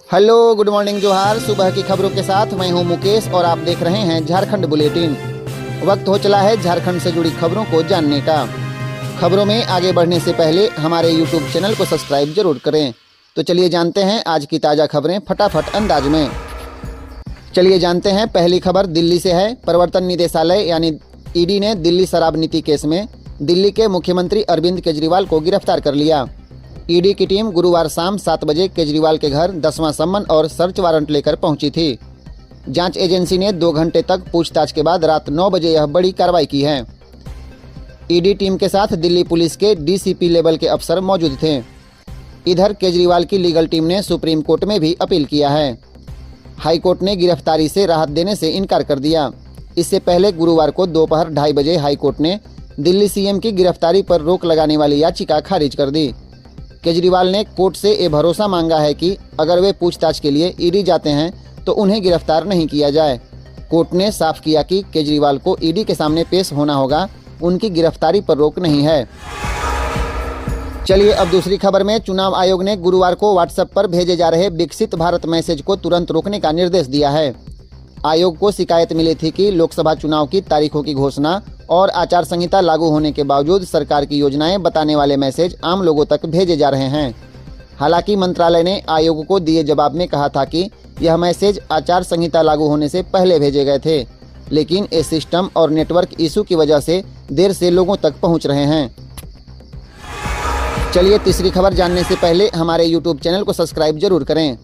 Hello, good morning, जोहार। सुबह की खबरों के साथ मैं हूं मुकेश और आप देख रहे हैं झारखंड बुलेटिन। वक्त हो चला है झारखंड से जुड़ी खबरों को जानने का। खबरों में आगे बढ़ने से पहले हमारे यूट्यूब चैनल को सब्सक्राइब जरूर करें। तो चलिए जानते हैं आज की ताज़ा खबरें फटाफट अंदाज में। चलिए जानते हैं, पहली खबर दिल्ली से है। प्रवर्तन निदेशालय यानी ईडी ने दिल्ली शराब नीति केस में दिल्ली के मुख्यमंत्री अरविंद केजरीवाल को गिरफ्तार कर लिया। ईडी की टीम गुरुवार शाम 7 बजे केजरीवाल के घर 10वां सम्मन और सर्च वारंट लेकर पहुंची थी। जांच एजेंसी ने 2 घंटे तक पूछताछ के बाद रात 9 बजे यह बड़ी कार्रवाई की है। ईडी टीम के साथ दिल्ली पुलिस के डीसीपी लेवल के अफसर मौजूद थे। इधर केजरीवाल की लीगल टीम ने सुप्रीम कोर्ट में भी अपील किया है। हाई कोर्ट ने गिरफ्तारी से राहत देने से इनकार कर दिया। इससे पहले गुरुवार को दोपहर 2:30 बजे हाई कोर्ट ने दिल्ली सीएम की गिरफ्तारी पर रोक लगाने वाली याचिका खारिज कर दी। केजरीवाल ने कोर्ट से ये भरोसा मांगा है कि अगर वे पूछताछ के लिए ईडी जाते हैं तो उन्हें गिरफ्तार नहीं किया जाए। कोर्ट ने साफ किया कि केजरीवाल को ईडी के सामने पेश होना होगा, उनकी गिरफ्तारी पर रोक नहीं है। चलिए अब दूसरी खबर में। चुनाव आयोग ने गुरुवार को व्हाट्सएप पर भेजे जा रहे विकसित भारत मैसेज को तुरंत रोकने का निर्देश दिया है। आयोग को शिकायत मिली थी कि लोकसभा चुनाव की तारीखों की घोषणा और आचार संहिता लागू होने के बावजूद सरकार की योजनाएं बताने वाले मैसेज आम लोगों तक भेजे जा रहे हैं। हालांकि मंत्रालय ने आयोग को दिए जवाब में कहा था कि यह मैसेज आचार संहिता लागू होने से पहले भेजे गए थे, लेकिन इस सिस्टम और नेटवर्क इशू की वजह से देर से लोगों तक पहुंच रहे हैं। चलिए तीसरी खबर जानने से पहले हमारे यूट्यूब चैनल को सब्सक्राइब जरूर करें।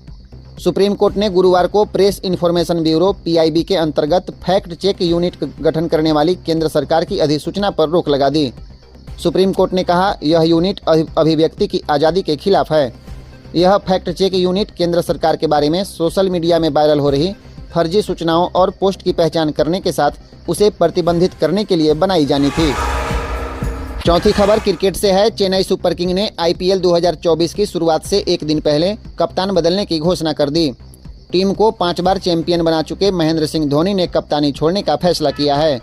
सुप्रीम कोर्ट ने गुरुवार को प्रेस इन्फॉर्मेशन ब्यूरो पीआईबी के अंतर्गत फैक्ट चेक यूनिट गठन करने वाली केंद्र सरकार की अधिसूचना पर रोक लगा दी। सुप्रीम कोर्ट ने कहा, यह यूनिट अभिव्यक्ति की आज़ादी के खिलाफ है। यह फैक्ट चेक यूनिट केंद्र सरकार के बारे में सोशल मीडिया में वायरल हो रही फर्जी सूचनाओं और पोस्ट की पहचान करने के साथ उसे प्रतिबंधित करने के लिए बनाई जानी थी। चौथी खबर क्रिकेट से है। चेन्नई सुपर किंग ने आईपीएल 2024 की शुरुआत से एक दिन पहले कप्तान बदलने की घोषणा कर दी। टीम को 5 बार चैंपियन बना चुके महेंद्र सिंह धोनी ने कप्तानी छोड़ने का फैसला किया है।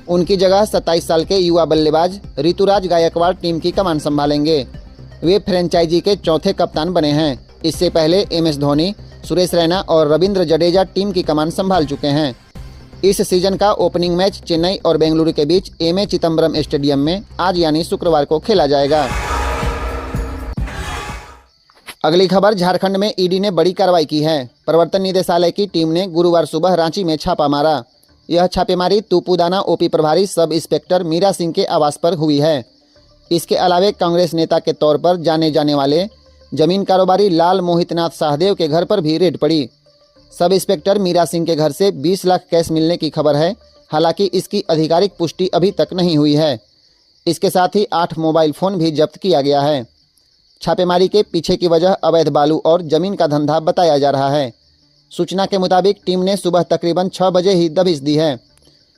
उनकी जगह 27 साल के युवा बल्लेबाज ऋतुराज गायकवाड़ टीम की कमान संभालेंगे। वे फ्रेंचाइजी के चौथे कप्तान बने हैं। इससे पहले एमएस धोनी, सुरेश रैना और रविंद्र जडेजा टीम की कमान संभाल चुके हैं। इस सीजन का ओपनिंग मैच चेन्नई और बेंगलुरु के बीच एमए चिदम्बरम स्टेडियम में आज यानी शुक्रवार को खेला जाएगा। अगली खबर झारखंड में ईडी ने बड़ी कार्रवाई की है। प्रवर्तन निदेशालय की टीम ने गुरुवार सुबह रांची में छापा मारा। यह छापेमारी तुपुदाना ओपी प्रभारी सब इंस्पेक्टर मीरा सिंह के आवास पर हुई है। इसके अलावा कांग्रेस नेता के तौर पर जाने जाने वाले जमीन कारोबारी लाल मोहितनाथ शाहदेव के घर पर भी रेड पड़ी। सब इंस्पेक्टर मीरा सिंह के घर से 20 लाख कैश मिलने की खबर है। हालांकि इसकी आधिकारिक पुष्टि अभी तक नहीं हुई है। इसके साथ ही 8 मोबाइल फ़ोन भी जब्त किया गया है। छापेमारी के पीछे की वजह अवैध बालू और जमीन का धंधा बताया जा रहा है। सूचना के मुताबिक टीम ने सुबह तकरीबन 6 बजे ही दबिश दी है।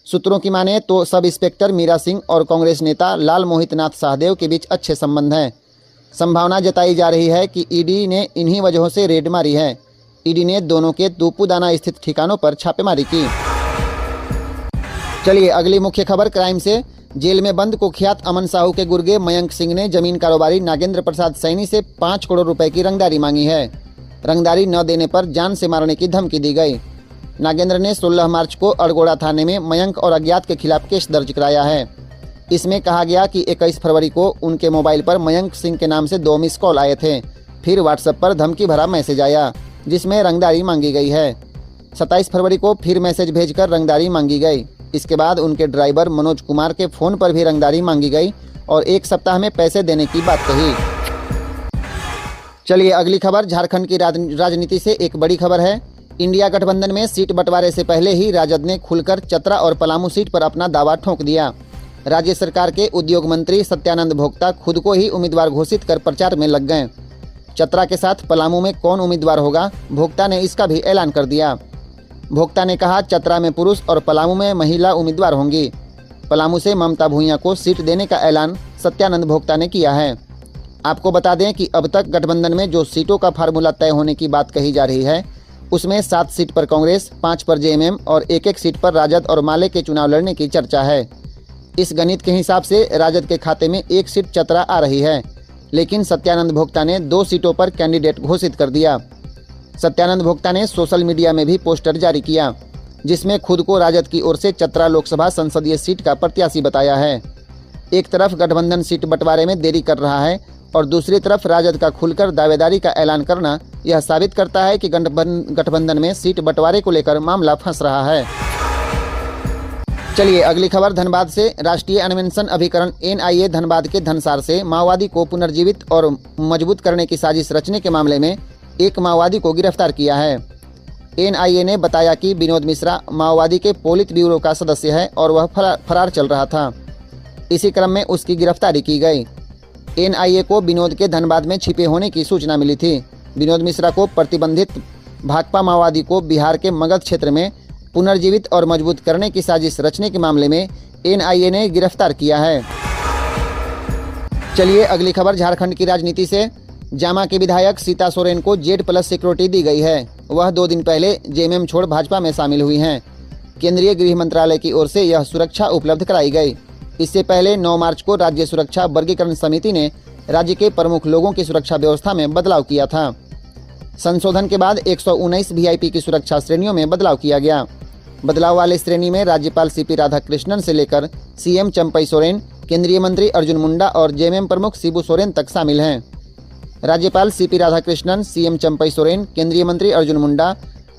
सूत्रों की माने तो सब इंस्पेक्टर मीरा सिंह और कांग्रेस नेता लाल मोहितनाथ शाहदेव के बीच अच्छे संबंध हैं। संभावना जताई जा रही है कि ईडी ने इन्हीं वजहों से रेड मारी है। ईडी ने दोनों के तुपुदाना स्थित ठिकानों पर छापेमारी की। चलिए अगली मुख्य खबर क्राइम से। जेल में बंद कुख्यात अमन साहू के गुर्गे मयंक सिंह ने जमीन कारोबारी नागेंद्र प्रसाद सैनी से 5 करोड़ रुपए की रंगदारी मांगी है। रंगदारी न देने पर जान से मारने की धमकी दी गई। नागेंद्र ने 16 मार्च को अड़गोड़ा थाने में मयंक और अज्ञात के खिलाफ केस दर्ज कराया है। इसमें कहा गया कि 21 फरवरी को उनके मोबाइल पर मयंक सिंह के नाम से 2 मिस कॉल आए थे। फिर व्हाट्सएप पर धमकी भरा मैसेज आया जिसमें रंगदारी मांगी गई है। 27 फरवरी को फिर मैसेज भेजकर रंगदारी मांगी गई। इसके बाद उनके ड्राइवर मनोज कुमार के फ़ोन पर भी रंगदारी मांगी गई और 1 सप्ताह में पैसे देने की बात कही। चलिए अगली खबर झारखंड की राजनीति से एक बड़ी खबर है। इंडिया गठबंधन में सीट बंटवारे से पहले ही राजद ने खुलकर चतरा और पलामू सीट पर अपना दावा ठोंक दिया। राज्य सरकार के उद्योग मंत्री सत्यानंद भोक्ता खुद को ही उम्मीदवार घोषित कर प्रचार में लग गए। चतरा के साथ पलामू में कौन उम्मीदवार होगा, भोक्ता ने इसका भी ऐलान कर दिया। भोक्ता ने कहा, चतरा में पुरुष और पलामू में महिला उम्मीदवार होंगी। पलामू से ममता भूइयां को सीट देने का ऐलान सत्यानंद भोक्ता ने किया है। आपको बता दें कि अब तक गठबंधन में जो सीटों का फार्मूला तय होने की बात कही जा रही है उसमें 7 सीट पर कांग्रेस, 5 पर जेएमएम और 1-1 सीट पर राजद और माले के चुनाव लड़ने की चर्चा है। इस गणित के हिसाब से राजद के खाते में 1 सीट चतरा आ रही है, लेकिन सत्यानंद भोक्ता ने 2 सीटों पर कैंडिडेट घोषित कर दिया। सत्यानंद भोक्ता ने सोशल मीडिया में भी पोस्टर जारी किया, जिसमें खुद को राजद की ओर से चतरा लोकसभा संसदीय सीट का प्रत्याशी बताया है। एक तरफ गठबंधन सीट बंटवारे में देरी कर रहा है और दूसरी तरफ राजद का खुलकर दावेदारी का ऐलान करना यह साबित करता है कि गठबंधन में सीट बंटवारे को लेकर मामला फंस रहा है। चलिए अगली खबर धनबाद से। राष्ट्रीय अन्वेषण अभिकरण NIA धनबाद के धनसार से माओवादी को पुनर्जीवित और मजबूत करने की साजिश रचने के मामले में एक माओवादी को गिरफ्तार किया है। NIA ने बताया कि विनोद मिश्रा माओवादी के पोलित ब्यूरो का सदस्य है और वह फरार चल रहा था। इसी क्रम में उसकी गिरफ्तारी की गई। NIA को विनोद के धनबाद में छिपे होने की सूचना मिली थी। विनोद मिश्रा को प्रतिबंधित भाकपा माओवादी को बिहार के मगध क्षेत्र में पुनर्जीवित और मजबूत करने की साजिश रचने के मामले में NIA ने गिरफ्तार किया है। चलिए अगली खबर झारखंड की राजनीति से। जामा के विधायक सीता सोरेन को Z+ सिक्योरिटी दी गई है। वह 2 दिन पहले JMM छोड़ भाजपा में शामिल हुई हैं। केंद्रीय गृह मंत्रालय की ओर से यह सुरक्षा उपलब्ध कराई गई। इससे पहले 9 मार्च को राज्य सुरक्षा वर्गीकरण समिति ने राज्य के प्रमुख लोगों की सुरक्षा व्यवस्था में बदलाव किया था। संशोधन के बाद 119 VIP की सुरक्षा श्रेणियों में बदलाव किया गया। बदलाव वाले श्रेणी में राज्यपाल CP राधाकृष्णन से लेकर CM चंपई सोरेन, केंद्रीय मंत्री अर्जुन मुंडा और JMM प्रमुख शिबू सोरेन तक शामिल हैं। राज्यपाल CP राधाकृष्णन, CM चंपई सोरेन, केंद्रीय मंत्री अर्जुन मुंडा,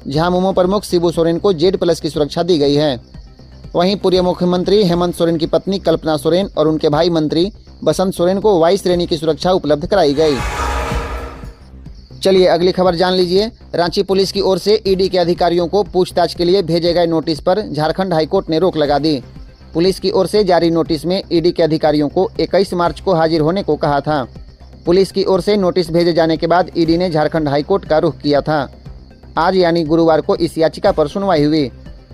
झामुमो प्रमुख शिबू सोरेन को Z+ की सुरक्षा दी गई है। वहीं पूर्व मुख्यमंत्री हेमंत सोरेन की पत्नी कल्पना सोरेन और उनके भाई मंत्री बसंत सोरेन को Y श्रेणी की सुरक्षा उपलब्ध कराई गई। चलिए अगली खबर जान लीजिए। रांची पुलिस की ओर से ED के अधिकारियों को पूछताछ के लिए भेजे गए नोटिस पर झारखंड हाईकोर्ट ने रोक लगा दी। पुलिस की ओर से जारी नोटिस में ED के अधिकारियों को 21 मार्च को हाजिर होने को कहा था। पुलिस की ओर से नोटिस भेजे जाने के बाद ED ने झारखंड हाईकोर्ट का रुख किया था। आज यानी गुरुवार को इस याचिका पर सुनवाई हुई।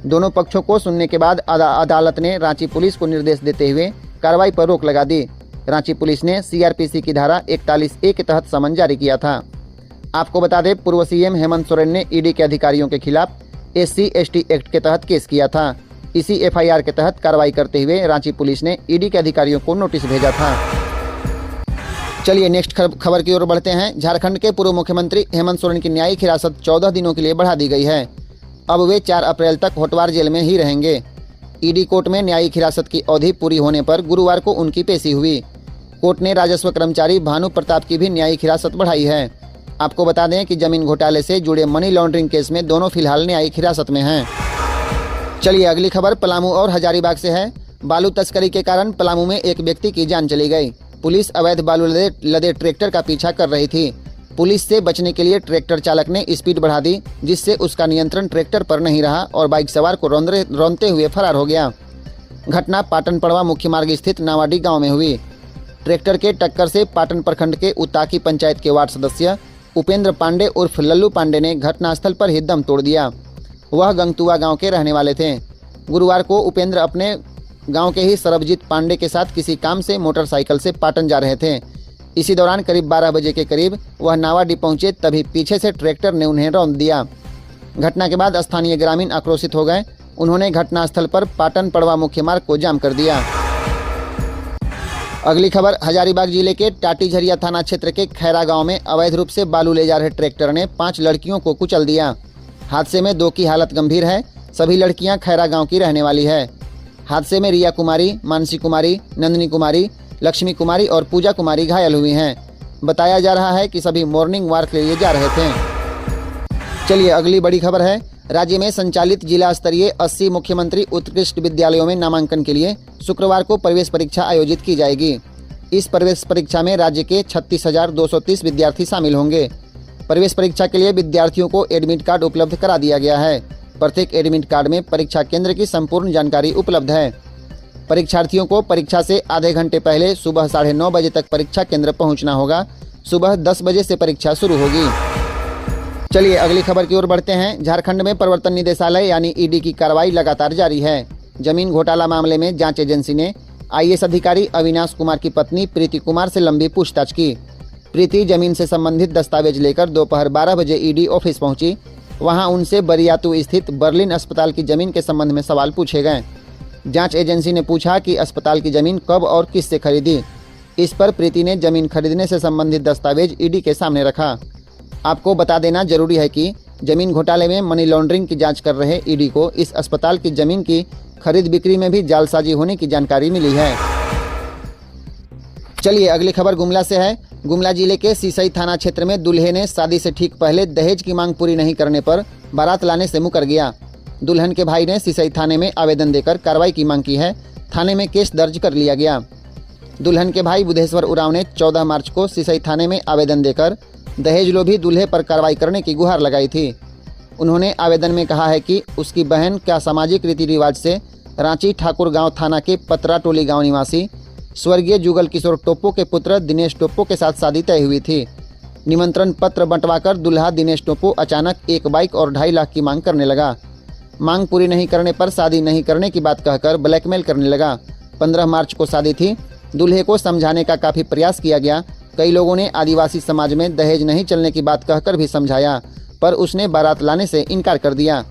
दोनों पक्षों को सुनने के बाद अदालत ने रांची पुलिस को निर्देश देते हुए कार्रवाई पर रोक लगा दी। रांची पुलिस ने CRPC की धारा 41A के तहत समन जारी किया था। आपको बता दें, पूर्व CM हेमंत सोरेन ने ED के अधिकारियों के खिलाफ SC/ST एक्ट के तहत केस किया था। इसी FIR के तहत कार्रवाई करते हुए रांची पुलिस ने ED के अधिकारियों को नोटिस भेजा था। चलिए नेक्स्ट खबर की ओर बढ़ते हैं। झारखंड के पूर्व मुख्यमंत्री हेमंत सोरेन की न्यायिक हिरासत 14 दिनों के लिए बढ़ा दी गई है। अब वे 4 अप्रैल तक होटवार जेल में ही रहेंगे। ED कोर्ट में न्यायिक हिरासत की अवधि पूरी होने पर गुरुवार को उनकी पेशी हुई। कोर्ट ने राजस्व कर्मचारी भानु प्रताप की भी न्यायिक हिरासत बढ़ाई है। आपको बता दें कि जमीन घोटाले से जुड़े मनी लॉन्ड्रिंग केस में दोनों फिलहाल न्यायिक हिरासत में हैं। चलिए अगली खबर पलामू और हजारीबाग से है। बालू तस्करी के कारण पलामू में एक व्यक्ति की जान चली गई। पुलिस अवैध बालू लदे ट्रैक्टर का पीछा कर रही थी। पुलिस से बचने के लिए ट्रैक्टर चालक ने स्पीड बढ़ा दी, जिससे उसका नियंत्रण ट्रैक्टर पर नहीं रहा और बाइक सवार को रौंदते हुए फरार हो गया। घटना पाटन पड़वा मुख्य मार्ग स्थित नावाडी गांव में हुई। ट्रैक्टर के टक्कर से पाटन प्रखंड के उताकी पंचायत के वार्ड सदस्य उपेंद्र पांडे उर्फ लल्लू पांडे ने घटनास्थल पर ही दम तोड़ दिया। वह गंगतुआ गांव के रहने वाले थे। गुरुवार को उपेंद्र अपने गांव के ही सरबजीत पांडे के साथ किसी काम से मोटरसाइकिल से पाटन जा रहे थे। इसी दौरान करीब 12 बजे के करीब वह नावाडी पहुंचे, तभी पीछे से ट्रैक्टर ने उन्हें रौंद दिया। घटना के बाद स्थानीय ग्रामीण आक्रोशित हो गए। उन्होंने घटनास्थल पर पाटन पड़वा मुख्य मार्ग को जाम कर दिया। अगली खबर हजारीबाग जिले के टाटीझरिया थाना क्षेत्र के खैरा गांव में अवैध रूप से बालू ले जा रहे ट्रैक्टर ने 5 लड़कियों को कुचल दिया। हादसे में 2 की हालत गंभीर है। सभी लड़कियां खैरा गांव की रहने वाली है। हादसे में रिया कुमारी, मानसी कुमारी, नंदिनी कुमारी, लक्ष्मी कुमारी और पूजा कुमारी घायल हुई हैं। बताया जा रहा है कि सभी मॉर्निंग वॉक के लिए जा रहे थे। चलिए अगली बड़ी खबर है। राज्य में संचालित जिला स्तरीय 80 मुख्यमंत्री उत्कृष्ट विद्यालयों में नामांकन के लिए शुक्रवार को प्रवेश परीक्षा आयोजित की जाएगी। इस प्रवेश परीक्षा में राज्य के 36,230 विद्यार्थी शामिल होंगे। प्रवेश परीक्षा के लिए विद्यार्थियों को एडमिट कार्ड उपलब्ध करा दिया गया है। प्रत्येक एडमिट कार्ड में परीक्षा केंद्र की संपूर्ण जानकारी उपलब्ध है। परीक्षार्थियों को परीक्षा से आधे घंटे पहले सुबह 9:30 बजे तक परीक्षा केंद्र पहुंचना होगा। सुबह 10 बजे से परीक्षा शुरू होगी। चलिए अगली खबर की ओर बढ़ते हैं। झारखंड में प्रवर्तन निदेशालय यानी ED की कार्रवाई लगातार जारी है। जमीन घोटाला मामले में जांच एजेंसी ने IAS अधिकारी अविनाश कुमार की पत्नी प्रीति कुमार से लंबी पूछताछ की। प्रीति जमीन से संबंधित दस्तावेज लेकर दोपहर 12 बजे ED ऑफिस पहुंची। वहां उनसे बरियातू स्थित बर्लिन अस्पताल की जमीन के संबंध में सवाल पूछे गए। जांच एजेंसी ने पूछा कि अस्पताल की जमीन कब और किससे खरीदी। इस पर प्रीति ने जमीन खरीदने से संबंधित दस्तावेज ED के सामने रखा। आपको बता देना जरूरी है कि जमीन घोटाले में मनी लॉन्ड्रिंग की जांच कर रहे ईडी को इस अस्पताल की जमीन की खरीद बिक्री में भी जालसाजी होने की जानकारी मिली है। चलिए अगली खबर गुमला से है। गुमला जिले के सीसई थाना क्षेत्र में दूल्हे ने शादी से ठीक पहले दहेज की मांग पूरी नहीं करने पर बारात लाने से मुकर गया। दुल्हन के भाई ने सीसई थाने में आवेदन देकर कार्रवाई की मांग की है। थाने में केस दर्ज कर लिया गया। दुल्हन के भाई बुधेश्वर उरांव ने 14 मार्च को सीसई थाने में आवेदन देकर दहेज लोभी दूल्हे पर कार्रवाई करने की गुहार लगाई थी। उन्होंने आवेदन में कहा है कि उसकी बहन का सामाजिक रीति रिवाज से रांची ठाकुर गांव थाना के पतरा टोली गांव निवासी स्वर्गीय जुगल किशोर टोप्पो के पुत्र दिनेश टोप्पो के साथ शादी तय हुई थी। निमंत्रण पत्र बंटवाकर दुल्हा दिनेश टोप्पो अचानक एक बाइक और 2.5 लाख की मांग करने लगा। मांग पूरी नहीं करने पर शादी नहीं करने की बात कहकर ब्लैकमेल करने लगा। 15 मार्च को शादी थी। दूल्हे को समझाने का काफ़ी प्रयास किया गया। कई लोगों ने आदिवासी समाज में दहेज नहीं चलने की बात कहकर भी समझाया, पर उसने बारात लाने से इनकार कर दिया।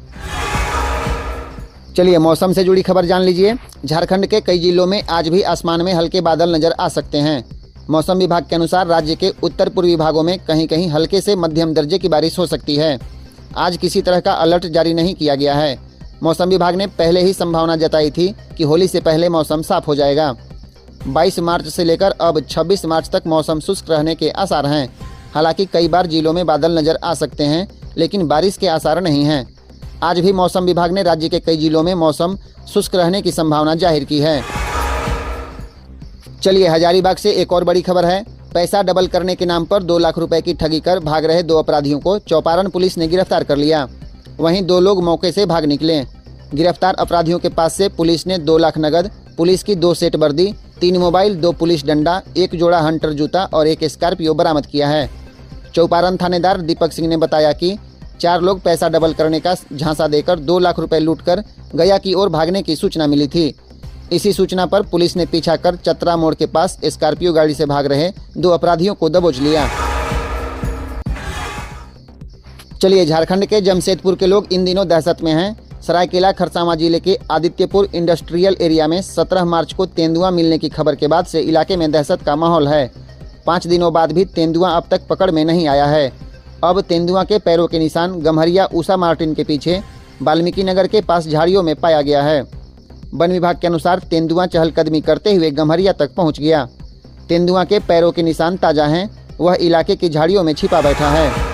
चलिए मौसम से जुड़ी खबर जान लीजिए। झारखंड के कई जिलों में आज भी आसमान में हल्के बादल नजर आ सकते हैं। मौसम विभाग के अनुसार राज्य के उत्तर पूर्वी भागों में कहीं कहीं हल्के से मध्यम दर्जे की बारिश हो सकती है। आज किसी तरह का अलर्ट जारी नहीं किया गया है। मौसम विभाग ने पहले ही संभावना जताई थी कि होली से पहले मौसम साफ हो जाएगा। 22 मार्च से लेकर अब 26 मार्च तक मौसम शुष्क रहने के आसार हैं। हालांकि कई बार जिलों में बादल नजर आ सकते हैं, लेकिन बारिश के आसार नहीं हैं। आज भी मौसम विभाग ने राज्य के कई जिलों में मौसम शुष्क रहने की संभावना जाहिर की है। चलिए हजारीबाग से एक और बड़ी खबर है। पैसा डबल करने के नाम पर 2 लाख रुपए की ठगी कर भाग रहे 2 अपराधियों को चौपारण पुलिस ने गिरफ्तार कर लिया। वहीं 2 लोग मौके से भाग निकले। गिरफ्तार अपराधियों के पास से पुलिस ने 2 लाख नगद, पुलिस की 2 सेट वर्दी, 3 मोबाइल, 2 पुलिस डंडा, 1 जोड़ा हंटर जूता और 1 स्कॉर्पियो बरामद किया है। चौपारण थानेदार दीपक सिंह ने बताया कि 4 लोग पैसा डबल करने का झांसा देकर 2 लाख रुपए लूटकर गया की ओर भागने की सूचना मिली थी। इसी सूचना पर पुलिस ने पीछा कर चतरा मोड़ के पास स्कॉर्पियो गाड़ी से भाग रहे 2 अपराधियों को दबोच लिया। चलिए झारखंड के जमशेदपुर के लोग इन दिनों दहशत में हैं। सरायकेला खरसावां जिले के आदित्यपुर इंडस्ट्रियल एरिया में 17 मार्च को तेंदुआ मिलने की खबर के बाद से इलाके में दहशत का माहौल है। 5 दिनों बाद भी तेंदुआ अब तक पकड़ में नहीं आया है। अब तेंदुआ के पैरों के निशान गम्हरिया उषा मार्टिन के पीछे वाल्मीकि नगर के पास झाड़ियों में पाया गया है। वन विभाग के अनुसार तेंदुआ चहलकदमी करते हुए गम्हरिया तक पहुंच गया। तेंदुआ के पैरों के निशान ताजा हैं। वह इलाके की झाड़ियों में छिपा बैठा है।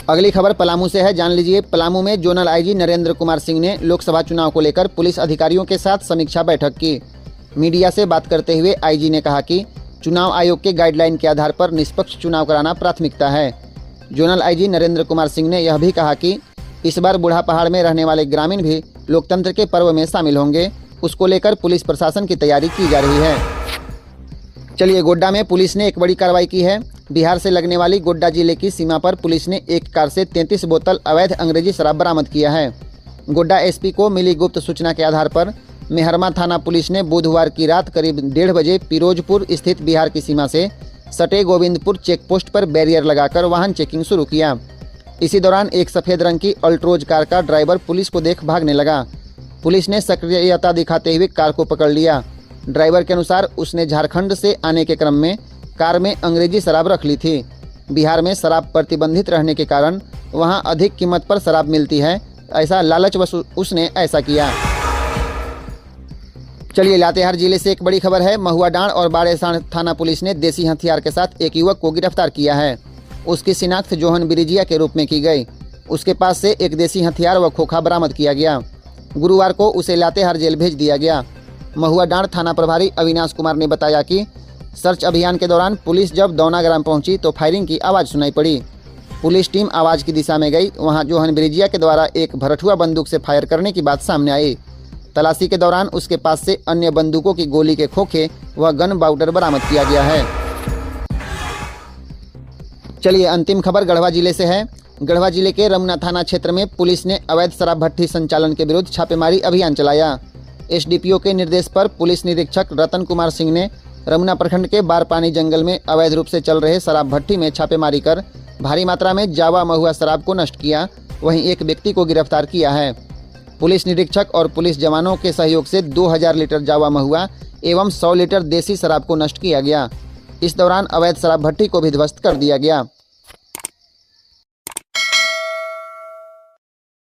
अगली खबर पलामू से है, जान लीजिए। पलामू में जोनल आईजी नरेंद्र कुमार सिंह ने लोकसभा चुनाव को लेकर पुलिस अधिकारियों के साथ समीक्षा बैठक की। मीडिया से बात करते हुए आईजी ने कहा कि चुनाव आयोग के गाइडलाइन के आधार पर निष्पक्ष चुनाव कराना प्राथमिकता है। जोनल आईजी नरेंद्र कुमार सिंह ने यह भी कहा कि इस बार बूढ़ा पहाड़ में रहने वाले ग्रामीण भी लोकतंत्र के पर्व में शामिल होंगे। उसको लेकर पुलिस प्रशासन की तैयारी की जा रही है। चलिए गोड्डा में पुलिस ने एक बड़ी कार्रवाई की है। बिहार से लगने वाली गोड्डा जिले की सीमा पर पुलिस ने एक कार से 33 बोतल अवैध अंग्रेजी शराब बरामद किया है। गोड्डा एसपी को मिली गुप्त सूचना के आधार पर मेहरमा थाना पुलिस ने बुधवार की रात करीब 1:30 बजे पिरोजपुर स्थित बिहार की सीमा से सटे गोविंदपुर चेक पोस्ट पर बैरियर लगाकर वाहन चेकिंग शुरू किया। इसी दौरान एक सफ़ेद रंग की अल्ट्रोज कार का ड्राइवर पुलिस को देख भागने लगा। पुलिस ने सक्रियता दिखाते हुए कार को पकड़ लिया। ड्राइवर के अनुसार उसने झारखंड से आने के क्रम में कार में अंग्रेजी शराब रख ली थी। बिहार में शराब प्रतिबंधित रहने के कारण वहां अधिक कीमत पर शराब मिलती है, ऐसा लालचवश उसने ऐसा किया। चलिए लातेहार जिले से एक बड़ी खबर है। महुआ डांड और बाड़ेसाण थाना पुलिस ने देसी हथियार के साथ एक युवक को गिरफ्तार किया है। उसकी शिनाख्त जोहन बिरिजिया के रूप में की गई। उसके पास से एक देसी हथियार व खोखा बरामद किया गया। गुरुवार को उसे लातेहार जेल भेज दिया गया। महुआ डांड थाना प्रभारी अविनाश कुमार ने बताया कि सर्च अभियान के दौरान पुलिस जब दौना ग्राम पहुंची तो फायरिंग की आवाज़ सुनाई पड़ी। पुलिस टीम आवाज़ की दिशा में गई। वहां जोहन बिरिजिया के द्वारा एक भरठुआ बंदूक से फायर करने की बात सामने आई। तलाशी के दौरान उसके पास से अन्य बंदूकों की गोली के खोखे व गन पाउडर बरामद किया गया है। चलिए अंतिम खबर गढ़वा जिले से है। गढ़वा जिले के रमुना थाना क्षेत्र में पुलिस ने अवैध शराब भट्ठी संचालन के विरुद्ध छापेमारी अभियान चलाया। एसडीपीओ के निर्देश पर पुलिस निरीक्षक रतन कुमार सिंह ने रमुना प्रखंड के बारपानी जंगल में अवैध रूप से चल रहे शराब भट्ठी में छापेमारी कर भारी मात्रा में जावा महुआ शराब को नष्ट किया। वहीं एक व्यक्ति को गिरफ्तार किया है। पुलिस निरीक्षक और पुलिस जवानों के सहयोग से 2000 लीटर जावा महुआ एवं 100 लीटर देसी शराब को नष्ट किया गया। इस दौरान अवैध शराब भट्टी को भी ध्वस्त कर दिया गया।